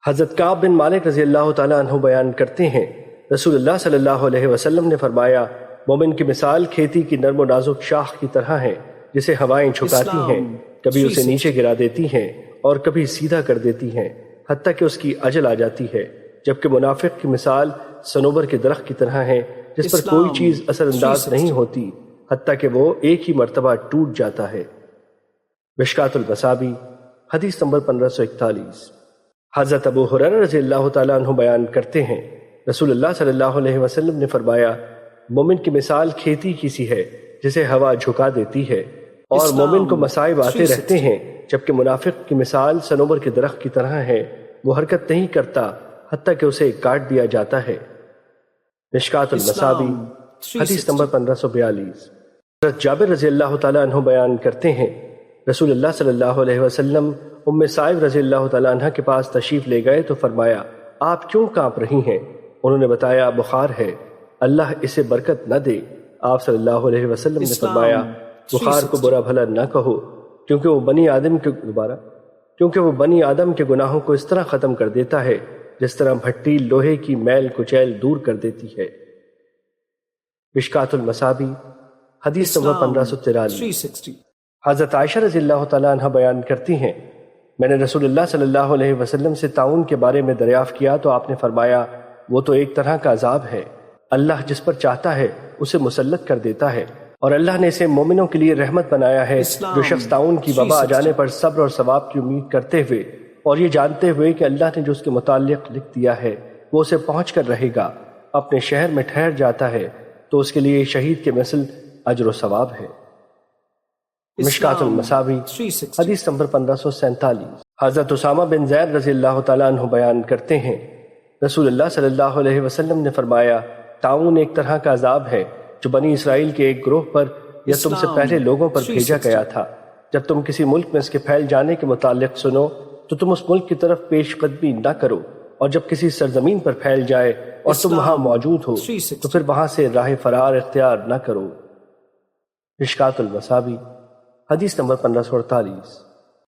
حضرت کعب بن مالک رضی اللہ تعالیٰ عنہ بیان کرتے ہیں، رسول اللہ صلی اللہ علیہ وسلم نے فرمایا، مومن کی مثال کھیتی کی نرم و نازک شاخ کی طرح ہے جسے ہوائیں جھکاتی ہیں، کبھی اسے نیچے گرا دیتی ہیں اور کبھی سیدھا کر دیتی ہیں، حتیٰ کہ اس کی اجل آ جاتی ہے، جبکہ منافق کی مثال صنوبر کے درخت کی طرح ہے جس پر کوئی چیز اثر انداز نہیں ہوتی حتیٰ کہ وہ ایک ہی مرتبہ ٹوٹ جاتا ہے۔ مشکوٰۃ المصابیح حدیث نمبر 1541۔ حضرت ابو ہریرہ رضی اللہ تعالیٰ عنہ بیان کرتے ہیں، رسول اللہ صلی اللہ علیہ وسلم نے فرمایا، مومن کی مثال کھیتی کی سی ہے جسے ہوا جھکا دیتی ہے، اور مومن کو مصائب آتے رہتے ہیں، جبکہ منافق کی مثال صنوبر کے درخت کی طرح ہے، وہ حرکت نہیں کرتا حتیٰ کہ اسے کاٹ دیا جاتا ہے۔ مشکوٰۃ المصابیح حدیث نمبر 1542۔ حضرت جابر رضی اللہ تعالیٰ عنہ بیان کرتے ہیں، رسول اللہ صلی اللہ علیہ وسلم ام سائب رضی اللہ تعالیٰ عنہ کے پاس تشریف لے گئے تو فرمایا، آپ کیوں کانپ رہی ہیں؟ انہوں نے بتایا، بخار ہے، اللہ اسے برکت نہ دے۔ آپ صلی اللہ علیہ وسلم نے فرمایا، بخار کو برا بھلا نہ کہو، کیونکہ وہ بنی آدم کے گناہوں کو اس طرح ختم کر دیتا ہے جس طرح بھٹی لوہے کی میل کچیل دور کر دیتی ہے۔ مشکوٰۃ المصابیح حدیث نمبر 1543۔ حضرت عائشہ رضی اللہ تعالیٰ عنہ بیان کرتی ہیں، میں نے رسول اللہ صلی اللہ علیہ وسلم سے طاعون کے بارے میں دریافت کیا تو آپ نے فرمایا، وہ تو ایک طرح کا عذاب ہے، اللہ جس پر چاہتا ہے اسے مسلط کر دیتا ہے، اور اللہ نے اسے مومنوں کے لیے رحمت بنایا ہے۔ جو شخص طاعون کی وبا آ جانے پر صبر اور ثواب کی امید کرتے ہوئے اور یہ جانتے ہوئے کہ اللہ نے جو اس کے متعلق لکھ دیا ہے وہ اسے پہنچ کر رہے گا، اپنے شہر میں ٹھہر جاتا ہے تو اس کے لیے شہید کے مثل اجر و ثواب ہے۔ مشکوٰۃ المصابیح حدیث نمبر 1547۔ حضرت اسامہ بن زید رضی اللہ تعالیٰ عنہ بیان کرتے ہیں، رسول اللہ صلی اللہ علیہ وسلم نے فرمایا، طاعون ایک طرح کا عذاب ہے جو بنی اسرائیل کے ایک گروہ پر یا تم سے پہلے لوگوں پر بھیجا گیا تھا۔ جب تم کسی ملک میں اس کے پھیل جانے کے متعلق سنو تو تم اس ملک کی طرف پیش قدمی نہ کرو، اور جب کسی سرزمین پر پھیل جائے اور تم وہاں موجود ہو تو پھر وہاں سے راہ فرار اختیار نہ کرو۔ مشکوٰۃ المصابیح حدیث نمبر 1548۔